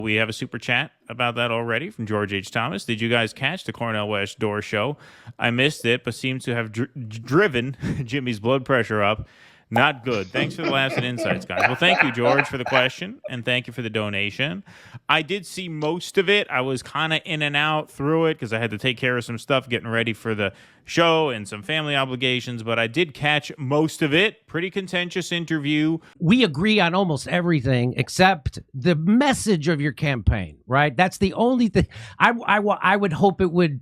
We have a super chat about that already from George H. Thomas. Did you guys catch the Cornel West Dore show? I missed it, but seems to have driven Jimmy's blood pressure up. Not good. Thanks for the laughs and insights, guys. Well, thank you, George, for the question, and thank you for the donation. I did see most of it. I was kind of in and out through it because I had to take care of some stuff getting ready for the show and some family obligations, but I did catch most of it. Pretty contentious interview. We agree on almost everything except the message of your campaign, right? That's the only thing. I would hope it would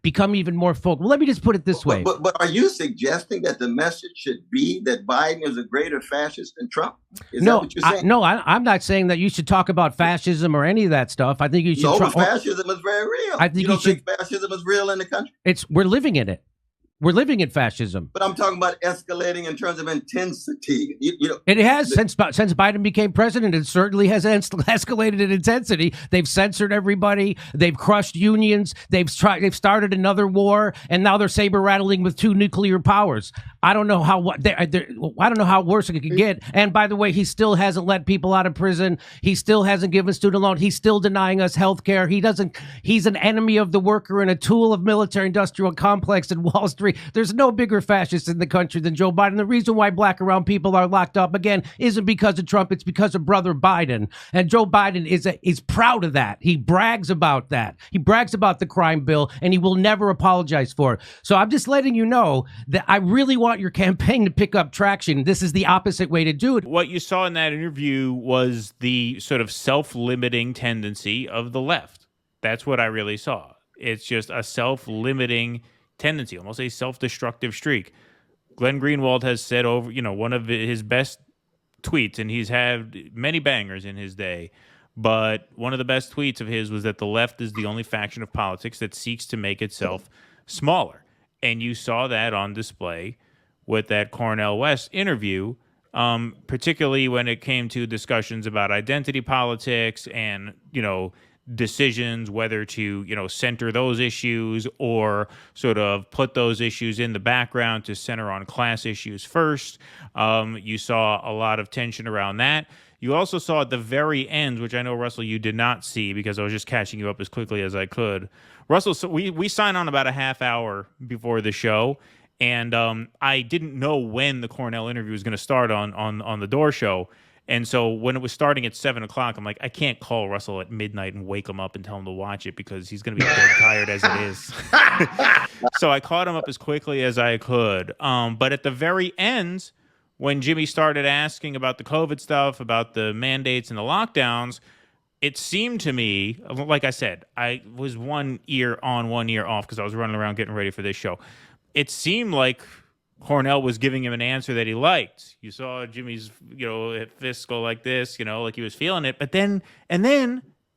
become even more focal. Well, let me just put it this way. But are you suggesting that the message should be that Biden is a greater fascist than Trump? Is that what you're saying? I'm not saying that you should talk about fascism or any of that stuff. I think you should. No, but fascism is very real. I think you don't think fascism is real in the country? We're living in it. We're living in fascism. But I'm talking about escalating in terms of intensity. It has since Biden became president. It certainly has escalated in intensity. They've censored everybody. They've crushed unions. They've started another war, and now they're saber rattling with 2 nuclear powers. I don't know how I don't know how worse it could get. And by the way, he still hasn't let people out of prison. He still hasn't given student loan. He's still denying us health care. He's an enemy of the worker and a tool of military-industrial complex in Wall Street. There's no bigger fascist in the country than Joe Biden. The reason why black and brown people are locked up, again, isn't because of Trump. It's because of brother Biden. And Joe Biden is proud of that. He brags about that. He brags about the crime bill, and he will never apologize for it. So I'm just letting you know that I really want your campaign to pick up traction. This is the opposite way to do it. What you saw in that interview was the sort of self-limiting tendency of the left. That's what I really saw. It's just a self-limiting tendency, almost a self-destructive streak. Glenn Greenwald has said over, one of his best tweets, and he's had many bangers in his day, but one of the best tweets of his was that the left is the only faction of politics that seeks to make itself smaller. And you saw that on display with that Cornel West interview, particularly when it came to discussions about identity politics and, decisions whether to center those issues or sort of put those issues in the background to center on class issues first. You saw a lot of tension around that. You also saw at the very end, which I know, Russell, you did not see because I was just catching you up as quickly as I could. Russell, so we signed on about a half hour before the show, and I didn't know when the Cornell interview was going to start on the Dore show. And so when it was starting at 7 o'clock, I'm like, I can't call Russell at midnight and wake him up and tell him to watch it because he's going to be dead tired as it is. So I caught him up as quickly as I could. But at the very end, when Jimmy started asking about the COVID stuff, about the mandates and the lockdowns, it seemed to me, like I said, I was one ear on, one ear off because I was running around getting ready for this show. It seemed like Cornel was giving him an answer that he liked. You saw Jimmy's, fist go like this, like he was feeling it. But then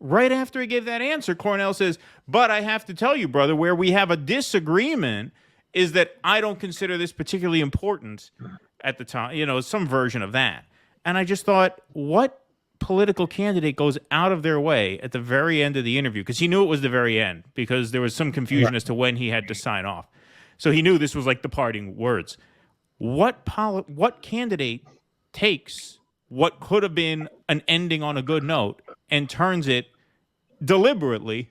right after he gave that answer, Cornel says, but I have to tell you, brother, where we have a disagreement is that I don't consider this particularly important at the time, some version of that. And I just thought, what political candidate goes out of their way at the very end of the interview? Because he knew it was the very end because there was some confusion as to when he had to sign off. So he knew this was like the parting words. What candidate takes what could have been an ending on a good note and turns it deliberately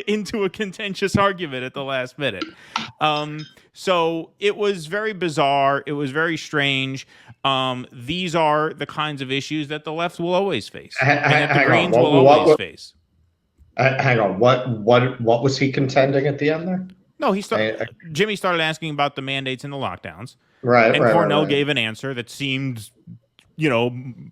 into a contentious argument at the last minute? So it was very bizarre. It was very strange. These are the kinds of issues that the left will always face, and that the Greens will always face. Hang on. What was he contending at the end there? No, Jimmy started asking about the mandates and the lockdowns. Right. And Cornel gave an answer that seemed,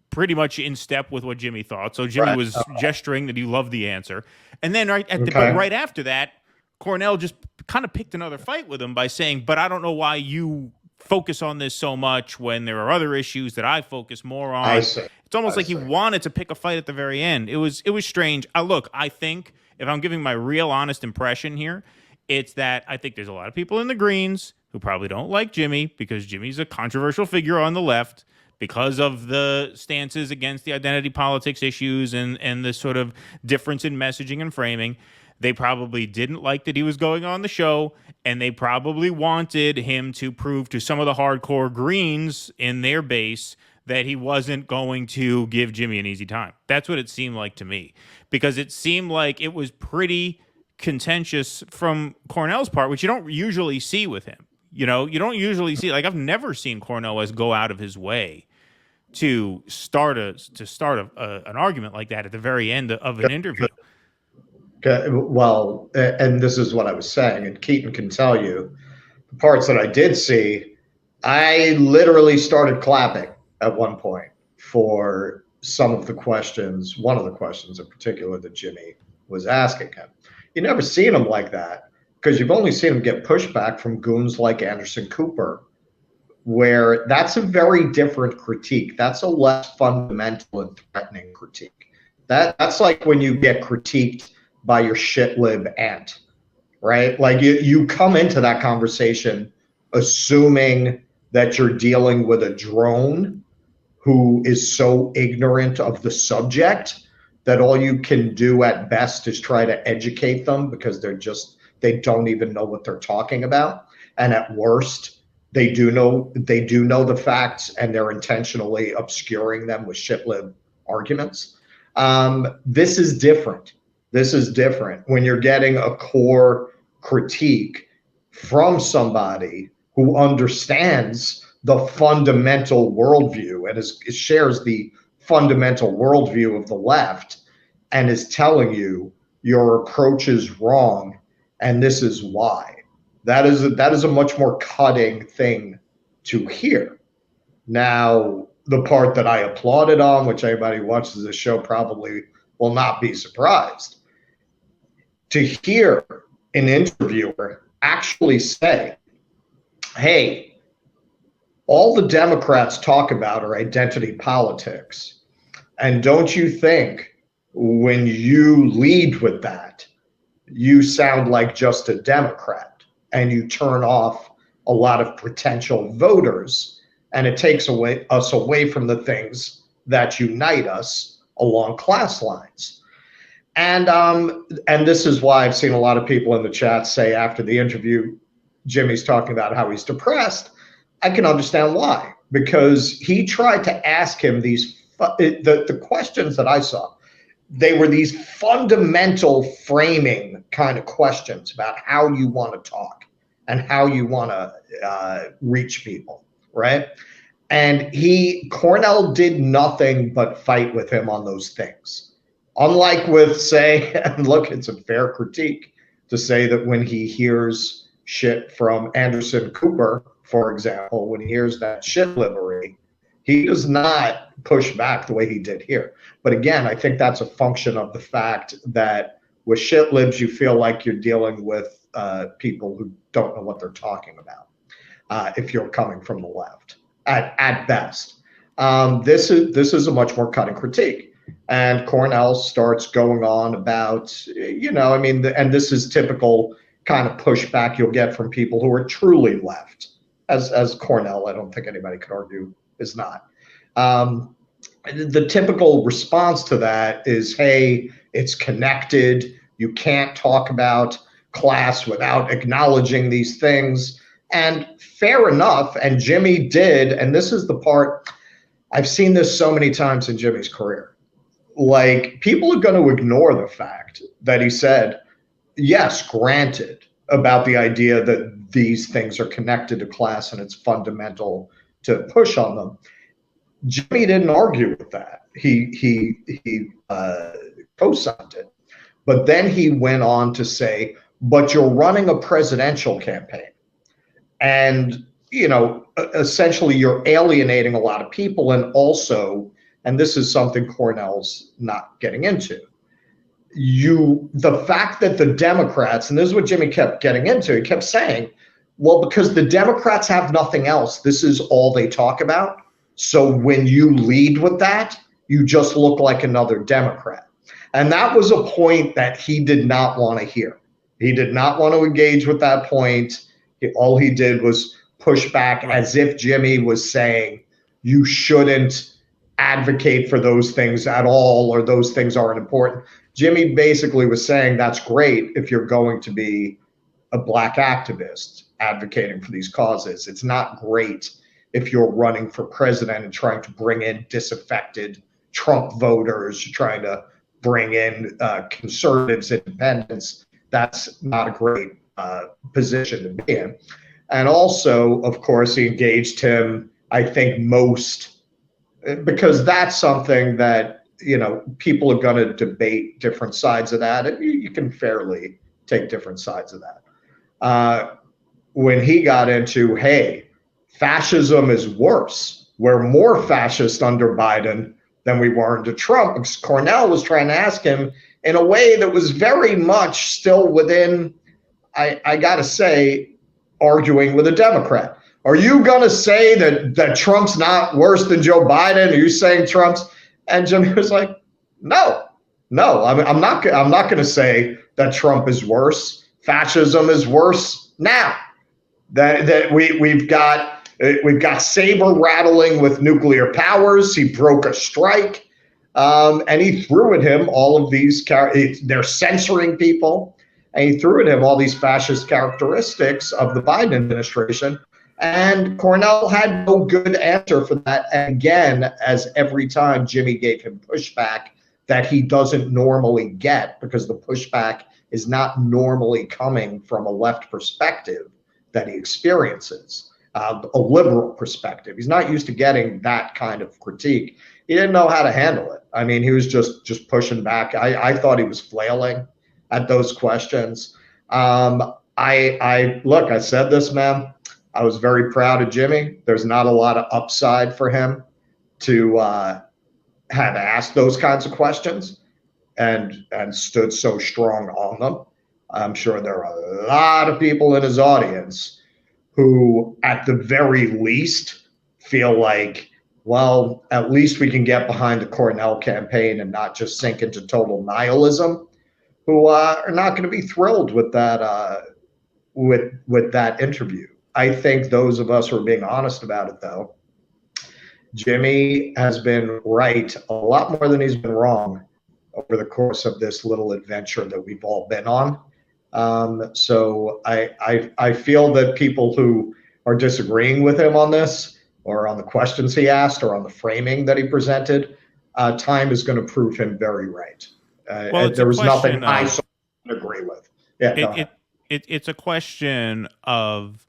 pretty much in step with what Jimmy thought. So Jimmy was gesturing that he loved the answer. And then right after that, Cornel just kind of picked another fight with him by saying, but I don't know why you focus on this so much when there are other issues that I focus more on. I see. It's almost like he wanted to pick a fight at the very end. It was strange. Look, I think if I'm giving my real honest impression here, it's that I think there's a lot of people in the Greens who probably don't like Jimmy because Jimmy's a controversial figure on the left because of the stances against the identity politics issues and the sort of difference in messaging and framing. They probably didn't like that he was going on the show, and they probably wanted him to prove to some of the hardcore Greens in their base that he wasn't going to give Jimmy an easy time. That's what it seemed like to me, because it seemed like it was pretty contentious from Cornel's part, which you don't usually see with him. You don't usually see, like, I've never seen Cornel West go out of his way to start an argument like that at the very end of an interview. Okay, well, and this is what I was saying, and Keaton can tell you, the parts that I did see, I literally started clapping at one point for some of the questions, one of the questions in particular that Jimmy was asking him. You never seen him like that, because you've only seen him get pushback from goons like Anderson Cooper, where that's a very different critique. That's a less fundamental and threatening critique. That's like when you get critiqued by your shit lib aunt, right? Like you come into that conversation assuming that you're dealing with a drone who is so ignorant of the subject that all you can do at best is try to educate them, because they don't even know what they're talking about. And at worst, they do know the facts, and they're intentionally obscuring them with shitlib arguments. This is different. This is different when you're getting a core critique from somebody who understands the fundamental worldview and shares the fundamental worldview of the left, and is telling you your approach is wrong and this is why. That is a much more cutting thing to hear. Now, the part that I applauded on, which anybody who watches this show probably will not be surprised, to hear an interviewer actually say, hey, all the Democrats talk about are identity politics. And don't you think when you lead with that, you sound like just a Democrat, and you turn off a lot of potential voters, and it takes us away from the things that unite us along class lines. And this is why I've seen a lot of people in the chat say after the interview, Jimmy's talking about how he's depressed. I can understand why, because he tried to ask him the questions that I saw. They were these fundamental framing kind of questions about how you want to talk and how you want to reach people, right? And Cornel did nothing but fight with him on those things. Unlike with, say, and look, it's a fair critique to say that when he hears shit from Anderson Cooper, for example, when he hears that shit livery, he does not push back the way he did here. But again, I think that's a function of the fact that with shit libs, you feel like you're dealing with people who don't know what they're talking about, if you're coming from the left, at best. This is a much more cutting critique. And Cornel starts going on about, and this is typical kind of pushback you'll get from people who are truly left, as Cornel, I don't think anybody could argue, is not. The typical response to that is, hey, it's connected. You can't talk about class without acknowledging these things. And fair enough. And Jimmy did. And this is the part, I've seen this so many times in Jimmy's career. Like, people are going to ignore the fact that he said, yes, granted, about the idea that these things are connected to class and it's fundamental to push on them. Jimmy didn't argue with that. He co-signed it. But then he went on to say, but you're running a presidential campaign. And, essentially you're alienating a lot of people. And also, and this is something Cornel's not getting into, the fact that the Democrats, and this is what Jimmy kept getting into, he kept saying, well, because the Democrats have nothing else, this is all they talk about. So when you lead with that, you just look like another Democrat. And that was a point that he did not want to hear. He did not want to engage with that point. All he did was push back as if Jimmy was saying, you shouldn't advocate for those things at all, or those things aren't important. Jimmy basically was saying that's great if you're going to be a black activist advocating for these causes. It's not great if you're running for president and trying to bring in disaffected Trump voters, trying to bring in conservatives, independents. That's not a great position to be in. And also, of course, he engaged him, I think, most because that's something that, people are going to debate different sides of that, and you can fairly take different sides of that. When he got into, hey, fascism is worse. We're more fascist under Biden than we were under Trump, because Cornel was trying to ask him in a way that was very much still within, I got to say, arguing with a Democrat. Are you going to say that Trump's not worse than Joe Biden? Are you saying Trump's? And Jimmy was like, no, I'm not going to say that Trump is worse. Fascism is worse now. That we've got saber rattling with nuclear powers. He broke a strike, and he threw at him all of these. They're censoring people, and he threw at him all these fascist characteristics of the Biden administration. And Cornel had no good answer for that. And again, as every time Jimmy gave him pushback that he doesn't normally get, because the pushback is not normally coming from a left perspective that he experiences, a liberal perspective. He's not used to getting that kind of critique. He didn't know how to handle it. I mean, he was just pushing back. I thought he was flailing at those questions. I said this, man. I was very proud of Jimmy. There's not a lot of upside for him to have asked those kinds of questions and stood so strong on them. I'm sure there are a lot of people in his audience who, at the very least, feel like, well, at least we can get behind the Cornel campaign and not just sink into total nihilism, who are not going to be thrilled with that with that interview. I think those of us who are being honest about it, though, Jimmy has been right a lot more than he's been wrong over the course of this little adventure that we've all been on. So I feel that people who are disagreeing with him on this, or on the questions he asked, or on the framing that he presented, time is going to prove him very right. There was nothing I agree with. Yeah, it's a question of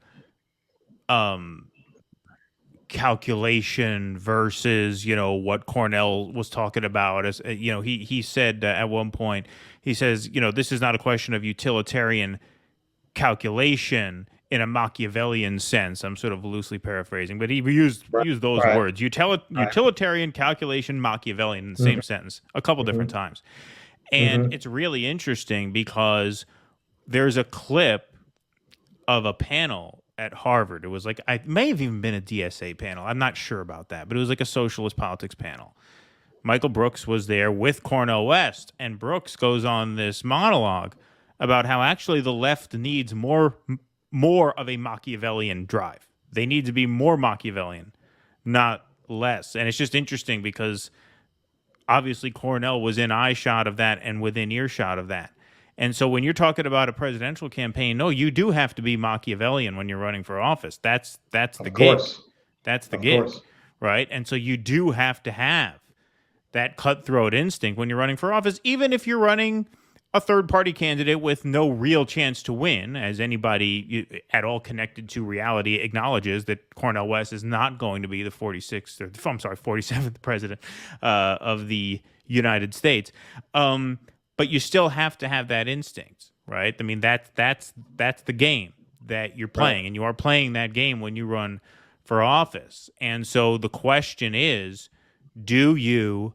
calculation versus what Cornel was talking about. As he said at one point, he says, this is not a question of utilitarian calculation in a Machiavellian sense. I'm sort of loosely paraphrasing, but he used those words: utilitarian, calculation, Machiavellian in the same sentence a couple different times. And it's really interesting because there's a clip of a panel at Harvard. It was like, it may have even been a DSA panel. I'm not sure about that, but it was like a socialist politics panel. Michael Brooks was there with Cornel West, and Brooks goes on this monologue about how actually the left needs more of a Machiavellian drive. They need to be more Machiavellian, not less. And it's just interesting because obviously Cornel was in eyeshot of that and within earshot of that. And so when you're talking about a presidential campaign, no, you do have to be Machiavellian when you're running for office. That's the gig. That's the gig, right? And so you do have to have that cutthroat instinct when you're running for office, even if you're running a third-party candidate with no real chance to win, as anybody at all connected to reality acknowledges that Cornel West is not going to be the 47th president of the United States. But you still have to have that instinct, right? I mean, that's the game that you're playing, and you are playing that game when you run for office. And so the question is, do you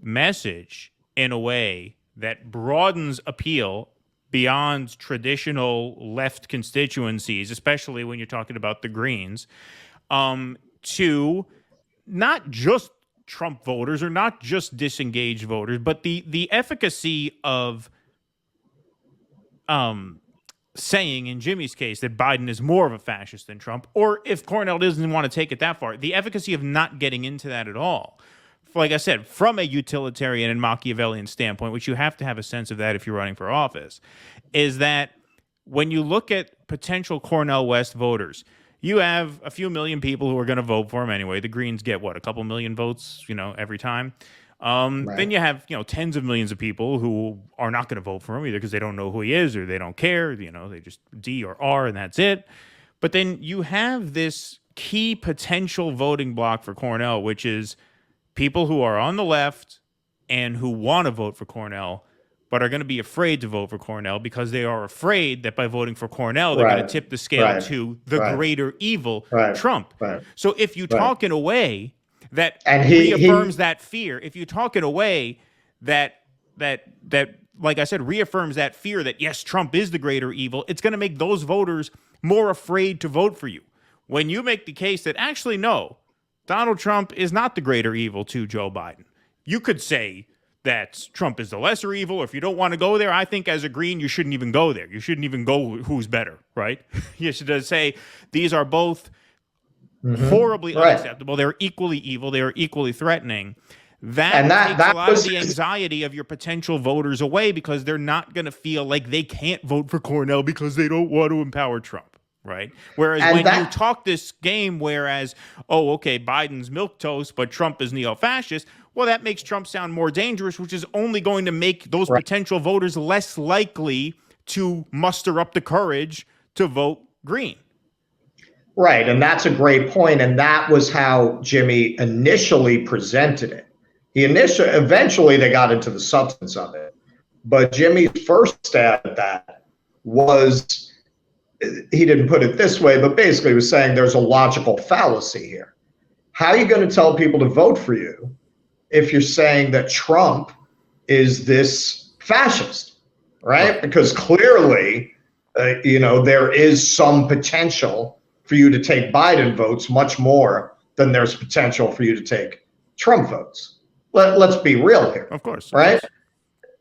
message in a way that broadens appeal beyond traditional left constituencies, especially when you're talking about the Greens, to not just Trump voters or not just disengaged voters, but the efficacy of saying, in Jimmy's case, that Biden is more of a fascist than Trump, or if Cornel doesn't want to take it that far, the efficacy of not getting into that at all. Like I said, from a utilitarian and Machiavellian standpoint, which you have to have a sense of that if you're running for office, is that when you look at potential Cornel West voters, you have a few million people who are going to vote for him anyway. The Greens get what, a couple million votes, every time. Right. Then you have, tens of millions of people who are not going to vote for him either because they don't know who he is or they don't care. They just D or R and that's it. But then you have this key potential voting block for Cornel, which is people who are on the left and who want to vote for Cornel, but are going to be afraid to vote for Cornel because they are afraid that by voting for Cornel, they're going to tip the scale to the greater evil, Trump. Right. So if you talk in a way that reaffirms that fear, if you talk in a way that like I said, reaffirms that fear that yes, Trump is the greater evil, it's going to make those voters more afraid to vote for you. When you make the case that actually, no, Donald Trump is not the greater evil to Joe Biden. You could say that Trump is the lesser evil, or if you don't want to go there, I think as a Green, you shouldn't even go there. You shouldn't even go who's better, right? You should say these are both horribly unacceptable. They're equally evil. They are equally threatening. That takes a lot of the anxiety of your potential voters away because they're not going to feel like they can't vote for Cornel because they don't want to empower Trump, right? Whereas when you talk this game, Biden's milquetoast, but Trump is neo-fascist, well, that makes Trump sound more dangerous, which is only going to make those potential voters less likely to muster up the courage to vote Green. Right, and that's a great point, and that was how Jimmy initially presented it. Eventually they got into the substance of it, but Jimmy's first stab at that was, he didn't put it this way, but basically he was saying there's a logical fallacy here. How are you going to tell people to vote for you if you're saying that Trump is this fascist, right? Because clearly, there is some potential for you to take Biden votes much more than there's potential for you to take Trump votes. Let's be real here. Of course. Right?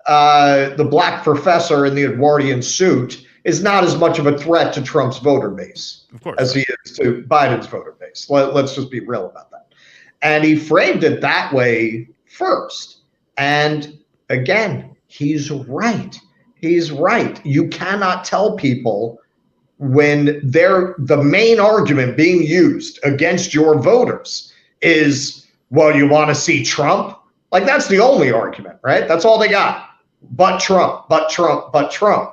The black professor in the Edwardian suit is not as much of a threat to Trump's voter base as he is to Biden's voter base. Let's just be real about that. And he framed it that way first. And again, he's right. He's right. You cannot tell people when the main argument being used against your voters is, well, you want to see Trump? Like, that's the only argument, right? That's all they got. But Trump, but Trump, but Trump.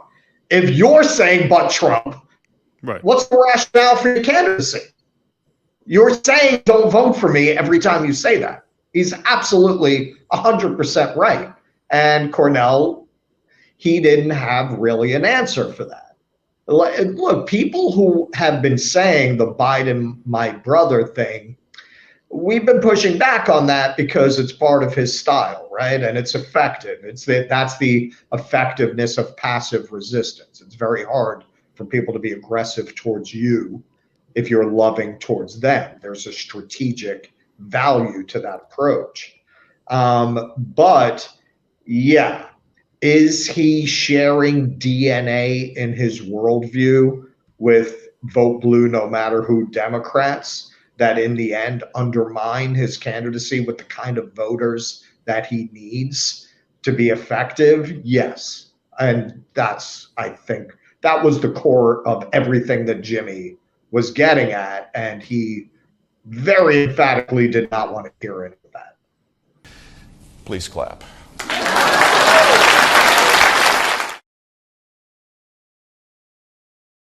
If you're saying but Trump, what's the rationale for your candidacy? You're saying don't vote for me every time you say that. He's absolutely 100% right. And Cornel, he didn't have really an answer for that. Look, people who have been saying the Biden, my brother thing, we've been pushing back on that because it's part of his style, right? And it's effective. That's the effectiveness of passive resistance. It's very hard for people to be aggressive towards you if you're loving towards them. There's a strategic value to that approach. But yeah, is he sharing DNA in his worldview with vote blue no matter who Democrats that in the end undermine his candidacy with the kind of voters that he needs to be effective? Yes. And I think that was the core of everything that Jimmy was getting at. And he very emphatically did not want to hear any of that. Please clap.